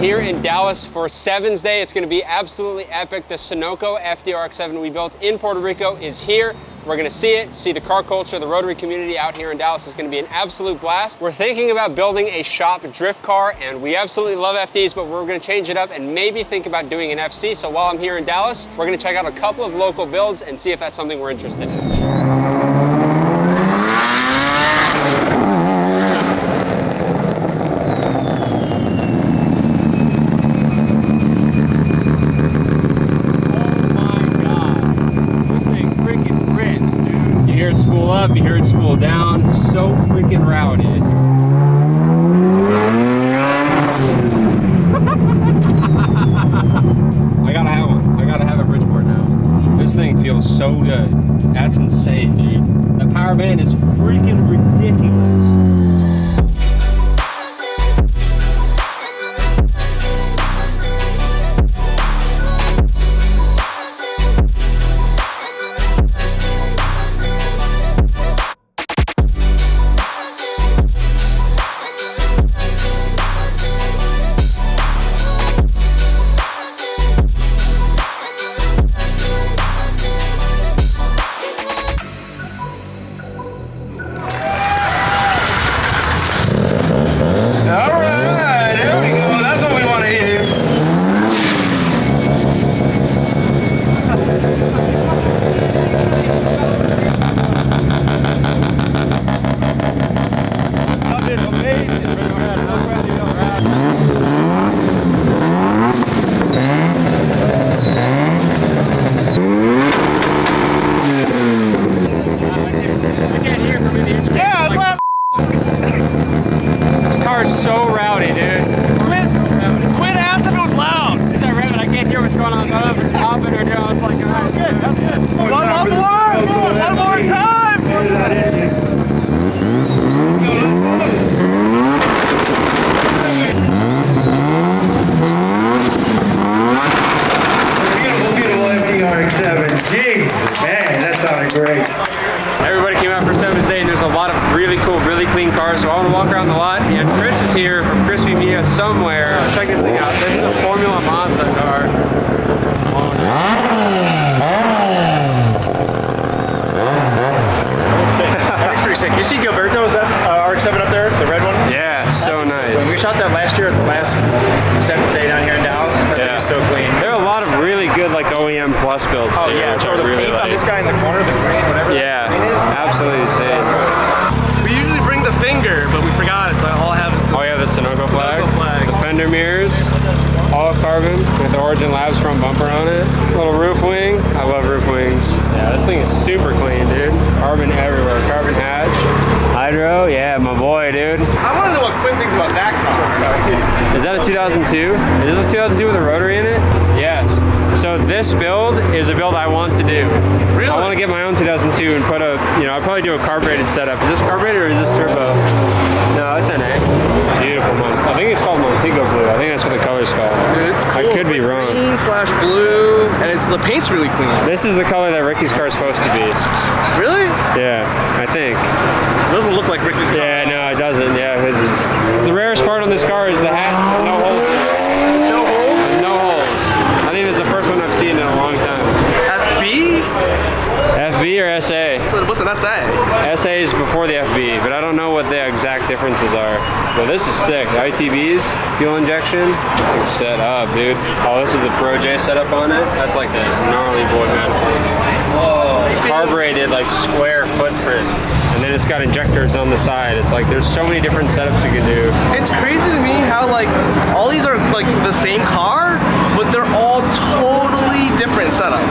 here in Dallas for Sevens Day. It's going to be absolutely epic. The Sunoco FDRX7 we built in Puerto Rico is here. We're going to see it, see the car culture, the rotary community out here in Dallas. Is going to be an absolute blast. We're thinking about building a shop drift car, and we absolutely love FDs, but we're going to change it up and maybe think about doing an FC. So while I'm here in Dallas, we're going to check out a couple of local builds and see if that's something we're interested in. You hear it spool down, so freaking rowdy. I gotta have one. I gotta have a Bridgeport now. This thing feels so good. That's insane, dude. The power band is freaking ridiculous. So rowdy, dude. Quit after it was loud. Is that right? But I can't hear what's going on. So I don't know if it's popping or down. It's like, that's good. That's good. One more time. Beautiful FDRX7. Jeez, man, that sounded great. Everybody came out for Sevens Day, and there's a lot of really cool, really clean cars, so I want to walk around the lot, and Chris is here from Crispy Mia somewhere. Check this thing out. This is a Formula Mazda car. That's pretty sick. You see Gilberto's RX-7 up there, the red one? Yeah, so nice. When we shot that last year at the last Sevens Day down here in Dallas, that thing is so clean. There are a lot of really good like OEM plus builds. Oh yeah, which or the really paint like. on this guy in the corner, the green, whatever. Yeah, that is. absolutely insane. We usually bring the finger, but we forgot it, so all I have is the Sunoco flag. flag. The fender mirrors, all carbon with the Origin Labs front bumper on it. Little roof wing. I love roof wings. Yeah, this thing is super clean, dude. Carbon everywhere. Carbon hatch. Hydro, yeah, my boy, dude. I want to know what Quinn thinks about that car. Is that a 2002? Is this a 2002 with a rotary in it? Yes. So this build is a build I want to do. Really? I want to get my own 2002 and put a, I'll probably do a carbureted setup. Is this carbureted or is this turbo? No, it's NA. Beautiful one. I think it's called Montego Blue. I think that's what the color's called. Dude, it's cool. I could be wrong. Green/blue, and the paint's really clean. This is the color that Ricky's car is supposed to be. Really? Yeah, I think. It doesn't look like Ricky's car. Yeah, no, it doesn't. Yeah, his is. The rarest part on this car is the hat. No holes. No holes? No holes. I think it's the first one I've seen in a long time. FB? FB or SA? So what's an SA? SA is before the FB, but I don't know what the exact differences are. But this is sick. ITBs, fuel injection, it's set up, dude. Oh, this is the Pro J setup on it. That's like the gnarly boy manifold. Whoa. Carbureted, like square footprint. And then it's got injectors on the side. It's like there's so many different setups you can do. It's crazy to me how like all these are like the same car, but they're all totally different setup.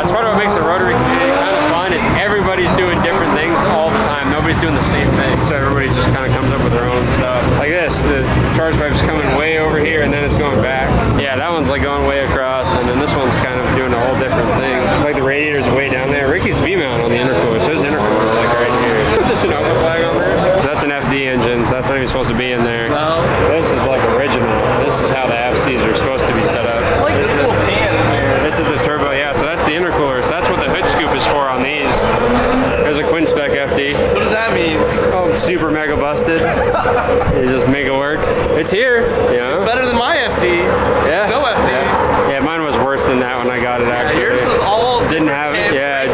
That's part of what makes the rotary community kind of fun is everybody's doing different things all the time. Nobody's doing the same thing. So everybody just kind of comes up with their own stuff. Like this, the charge pipe's coming way over here and then it's going back. Yeah, that one's like going way across and then this one's kind of doing a whole different thing. Like the radiator's way down there. Ricky's V-mount on the intercooler, so his intercooler's like right here. Put the Sunoco flag on there. So that's an FD engine, so that's not even supposed to be in there. No. This is like original. This is how the FCs are supposed to be set up. I like this little pan in there. This is the turbo, yeah, so that's the intercooler. So that's what the hood scoop is for on these. There's a Quinn spec FD. What does that mean? Oh, super mega go busted. You just make it work. It's here, you know? It's better than my FD. Yeah. No FD. Yeah, mine was worse than that when I got it actually. Yours was all didn't have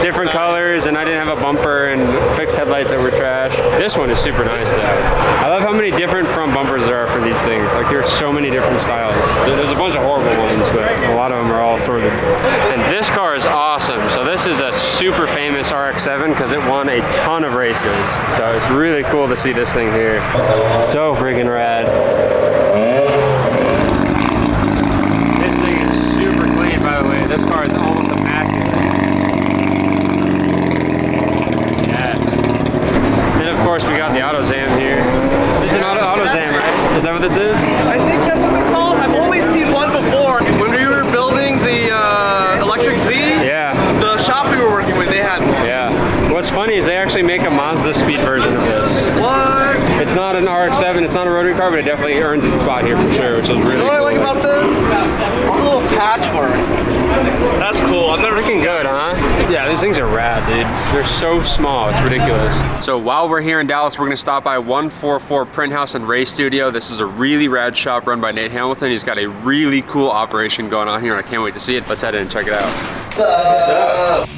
different colors, and I didn't have a bumper and fixed headlights that were trash. This one is super nice though. I love how many different front bumpers there are for these things. Like there's so many different styles. There's a bunch of horrible ones, but a lot of them are all sorted. And this car is awesome. So this is a super famous RX-7 because it won a ton of races. So it's really cool to see this thing here. So freaking rad. This thing is super clean, by the way. This car is almost immaculate. Of course, we got the AutoZam here. This is an AutoZam, right? Is that what this is? I think that's what they're called. I've only seen one before. When we were building the electric Z, the shop we were working with, they had one. Yeah. What's funny is they actually make a Mazda speed version of this. What? It's not an RX-7, it's not a rotary car, but it definitely earns its spot here for sure, which is really You know what I like about this? A little patchwork. That's cool. I've never seen good, huh? Yeah, these things are rad, dude. They're so small, it's ridiculous. So while we're here in Dallas, we're gonna stop by 144 Printhouse and Race Studio. This is a really rad shop run by Nate Hamilton. He's got a really cool operation going on here, and I can't wait to see it. Let's head in and check it out. What's up?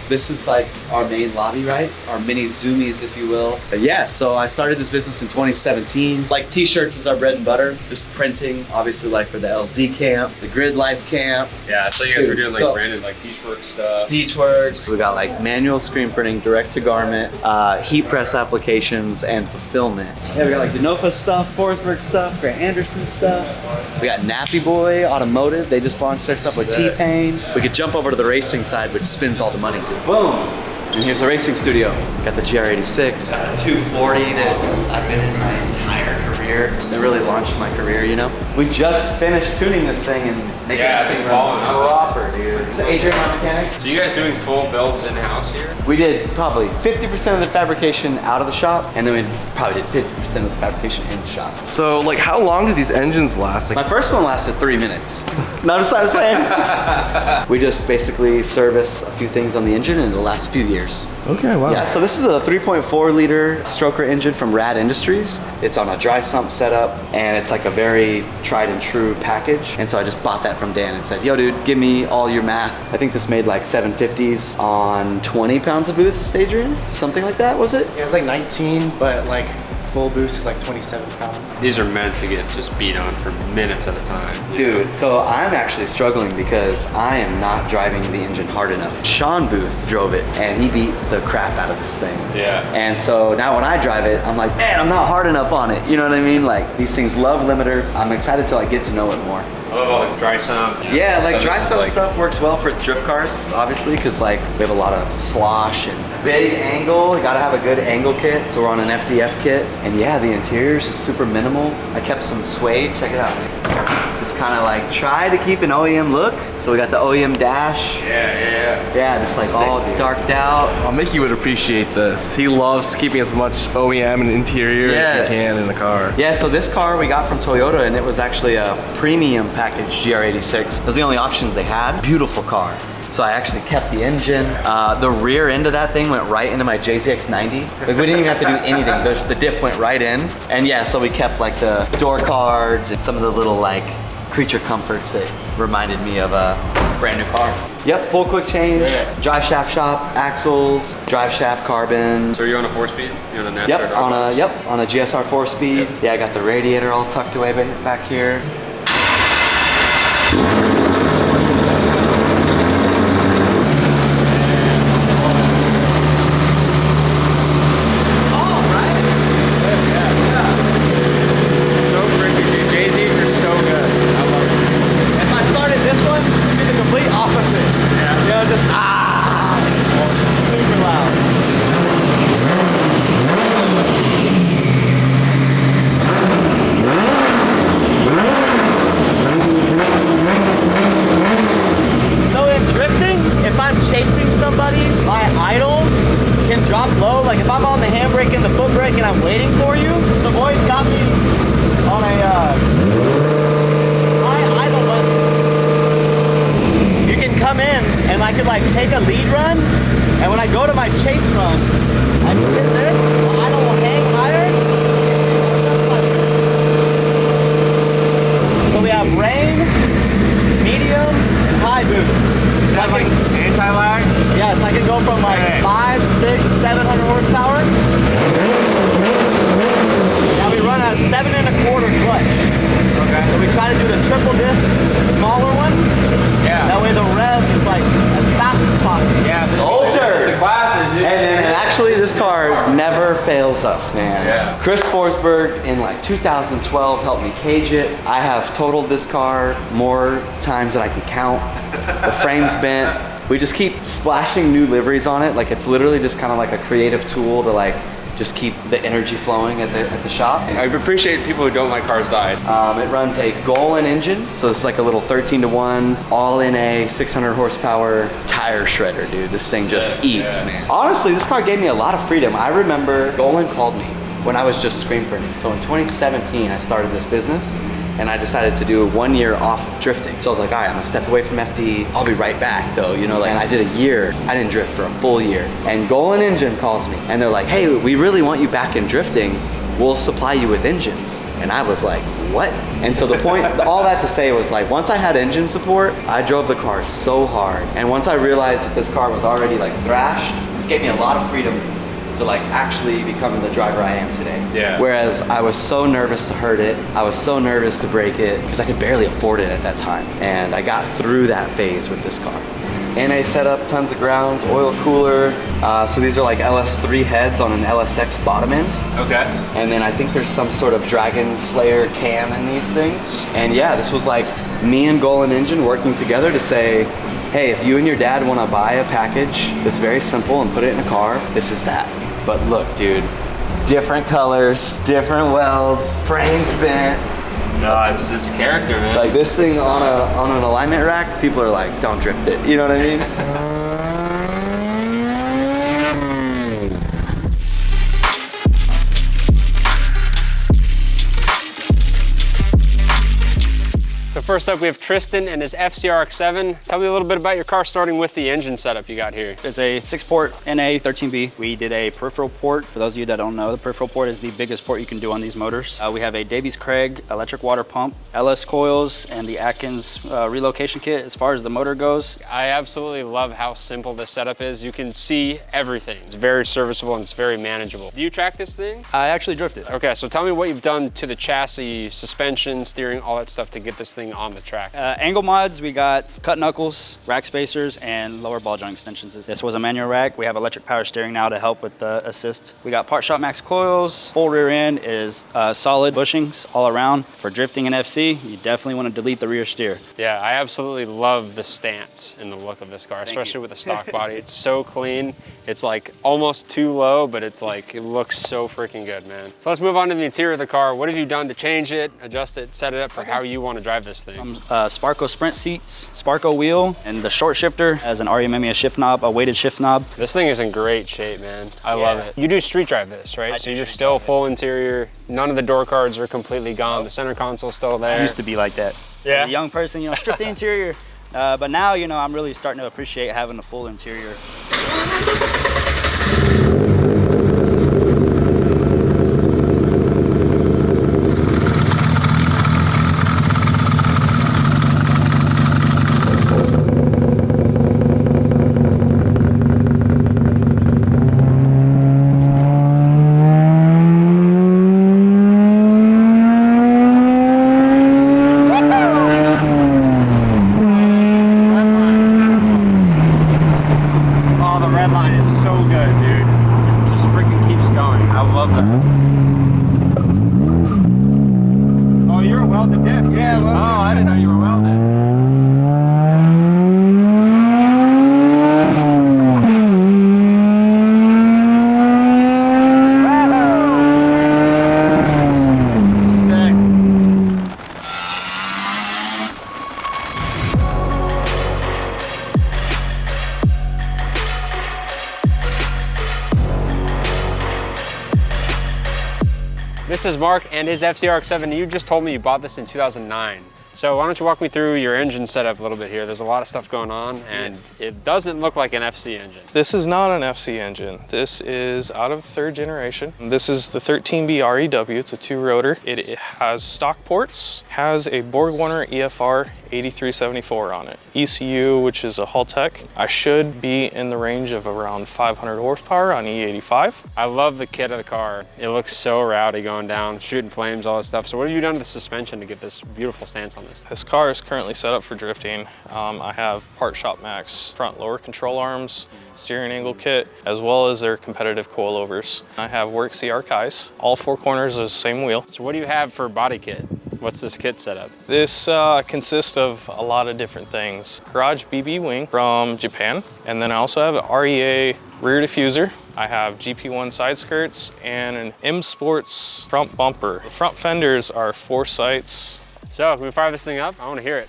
This is like our main lobby, right? Our mini Zoomies, if you will. But yeah, so I started this business in 2017. Like t-shirts is our bread and butter. Just printing, obviously like for the LZ camp, the Grid Life camp. Yeah, so you guys were doing like branded like Teachworks stuff. Teachworks. We got like manual screen printing, direct to garment, heat press applications, and fulfillment. Yeah, we got like Denofa stuff, Forsberg stuff, Grant Anderson stuff. We got Nappy Boy Automotive. They just launched their stuff with T-Pain. We could jump over to the racing side, which spins all the money. Boom. And here's the racing studio. Got the GR86, got a 240 that I've been in my entire career. That really launched my career, you know? We just finished tuning this thing and making this thing run proper, dude. It's Adrian, my mechanic. So you guys doing full builds in-house here? We did probably 50% of the fabrication out of the shop, and then we probably did 50% of the fabrication in the shop. So, like, how long do these engines last? Like, my first one lasted 3 minutes. No, just what I'm saying. We just basically service a few things on the engine in the last few years. okay, wow. Yeah, so this is a 3.4 liter stroker engine from Rad Industries. It's on a dry sump setup, and it's like a very tried and true package. And so I just bought that from Dan and said, yo dude, give me all your math. I think this made like 750s on 20 pounds of boost, Adrian? Something like that, was it? Yeah, it's like 19, but like full boost is like 27 pounds. These are meant to get just beat on for minutes at a time. Dude, so I'm actually struggling because I am not driving the engine hard enough. Sean Booth drove it and he beat the crap out of this thing. Yeah. And so now when I drive it, I'm like, man, I'm not hard enough on it. You know what I mean? Like these things love limiter. I'm excited till I get to know it more. I love all the dry sump. Yeah, like So dry this is sump like- stuff works well for drift cars, obviously, because like we have a lot of slosh and big angle. You gotta have a good angle kit, so we're on an FDF kit. And yeah, the interior is just super minimal. I kept some suede, check it out. Just kind of like try to keep an OEM look. So we got the OEM dash. Yeah, just like all darked out. Mickey would appreciate this. He loves keeping as much OEM and interior as he can in the car. Yeah, so this car we got from Toyota and it was actually a premium package GR86. That was the only options they had. Beautiful car. So I actually kept the engine. The rear end of that thing went right into my JZX90. Like we didn't even have to do anything. Just the diff went right in. And yeah, so we kept like the door cards and some of the little like creature comforts that reminded me of a brand new car. Yep, full quick change, drive shaft shop, axles, drive shaft carbon. So you're on a 4-speed? You're on a NASCAR Yep, dog on a GSR 4-speed. Yeah, I got the radiator all tucked away back here. So freaking dude. JZs are so good. I love them. If I started this one, it would be the complete opposite. Yeah. You know, just super loud. So in drifting, if I'm chasing somebody, my idle can drop low. Like if I'm on the handbrake and the foot brake and I'm waiting for you, the boys got me on a high idle button. You can come in and I could like take a lead run, and when I go to my chase run, I just hit this, I don't hang higher. So we have rain, medium, and high boost. Is that like anti-lag? Yes, I can go from like 5, 6, 700 horsepower. Now we run a 7 1/4 clutch. Okay. So we try to do the triple disc, smaller ones. Yeah. That way the rev is like as fast as possible. Yeah, so Ultra. this is the classes, dude. And actually this car never fails us, man. Yeah. Chris Forsberg in like 2012 helped me cage it. I have totaled this car more times than I can count. The frame's bent. We just keep splashing new liveries on it. Like it's literally just kind of like a creative tool to like just keep the energy flowing at the shop. I appreciate people who don't like cars died. It runs a Golan engine, so it's like a little 13-to-1, all in a 600 horsepower tire shredder, dude. This thing just eats, man. Honestly, this car gave me a lot of freedom. I remember Golan called me when I was just screen printing. So in 2017, I started this business, and I decided to do 1 year off of drifting. So I was like, all right, I'm gonna step away from FD. I'll be right back though, you know, like, and I did a year. I didn't drift for a full year. And Golan Engine calls me and they're like, hey, we really want you back in drifting. We'll supply you with engines. And I was like, what? And so the point, all that to say was like, once I had engine support, I drove the car so hard. And once I realized that this car was already like thrashed, this gave me a lot of freedom to like actually becoming the driver I am today. Yeah. Whereas I was so nervous to hurt it, I was so nervous to break it, because I could barely afford it at that time. And I got through that phase with this car. NA setup, tons of grounds, oil cooler. So these are like LS3 heads on an LSX bottom end. Okay. And then I think there's some sort of Dragon Slayer cam in these things. And yeah, this was like me and Golan Engine working together to say, hey, if you and your dad want to buy a package that's very simple and put it in a car, this is that. But look, dude, different colors, different welds, frames bent. No, it's character, man. Like this thing on an alignment rack, people are like, don't drift it. You know what I mean? So first up, we have Tristan and his FCRX7. Tell me a little bit about your car, starting with the engine setup you got here. It's a 6-port NA 13B. We did a peripheral port. For those of you that don't know, the peripheral port is the biggest port you can do on these motors. We have a Davies Craig electric water pump, LS coils, and the Atkins relocation kit. As far as the motor goes, I absolutely love how simple this setup is. You can see everything. It's very serviceable and it's very manageable. Do you track this thing? I actually drifted. Okay, so tell me what you've done to the chassis, suspension, steering, all that stuff to get this thing on the track. Angle mods, we got cut knuckles, rack spacers, and lower ball joint extensions. This was a manual rack. We have electric power steering now to help with the assist. We got Part Shop Max coils. Full rear end is solid bushings all around. For drifting in FC, you definitely want to delete the rear steer. Yeah, I absolutely love the stance and the look of this car, especially with the stock body. It's so clean. It's like almost too low, but it's like, it looks so freaking good, man. So let's move on to the interior of the car. What have you done to change it, adjust it, set it up for how you want to drive this thing? Sparco Sprint seats, Sparco wheel, and the short shifter has an REMMA shift knob, a weighted shift knob. This thing is in great shape, man. I love it. You do street drive this, right? So you're still full interior. None of the door cards are completely gone. The center console's still there. I used to be like that. Yeah. As a young person, you know, strip the interior. But now, you know, I'm really starting to appreciate having a full interior. This is Mark and his FCRX7. You just told me you bought this in 2009. So why don't you walk me through your engine setup a little bit here? There's a lot of stuff going on, and it doesn't look like an FC engine. This is not an FC engine. This is out of 3rd generation. This is the 13B REW. It's a 2-rotor. It has stock ports, has a BorgWarner EFR 8374 on it. ECU, which is a Haltech. I should be in the range of around 500 horsepower on E85. I love the kit of the car. It looks so rowdy going down, shooting flames, all this stuff. So what have you done to the suspension to get this beautiful stance on this? This car is currently set up for drifting. I have Part Shop Max front lower control arms, steering angle kit, as well as their competitive coilovers. I have Work CR Kais. All 4 corners are the same wheel. So what do you have for body kit? What's this kit setup? This consists of a lot of different things. Garage BB wing from Japan, and then I also have an REA rear diffuser. I have GP1 side skirts and an M Sports front bumper. The front fenders are 4 sights. So can we fire this thing up? I want to hear it.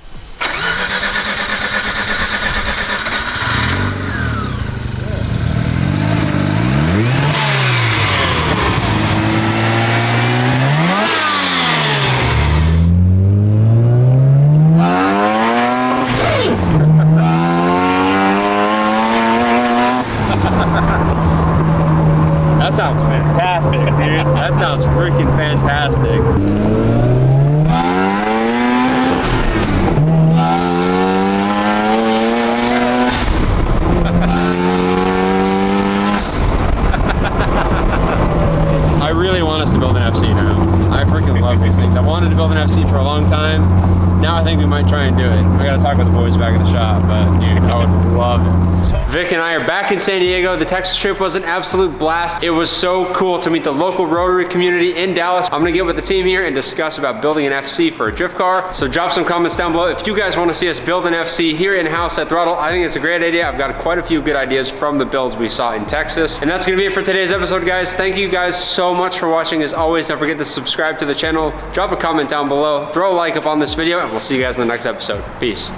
That sounds fantastic, dude. That sounds freaking fantastic. I really want us to build an FC now. I freaking love these things. I wanted to build an FC for a long time. Now I think we might try and do it. I gotta talk with the boys back in the shop, but dude, I would love it. Vic and I are back in San Diego. The Texas trip was an absolute blast. It was so cool to meet the local Rotary community in Dallas. I'm gonna get with the team here and discuss about building an FC for a drift car. So drop some comments down below if you guys want to see us build an FC here in-house at throtl. I think it's a great idea. I've got quite a few good ideas from the builds we saw in Texas. And that's gonna be it for today's episode, guys. Thank you guys so much for watching. As always, don't forget to subscribe to the channel, drop a comment down below, throw a like up on this video, and we'll see you guys in the next episode. Peace.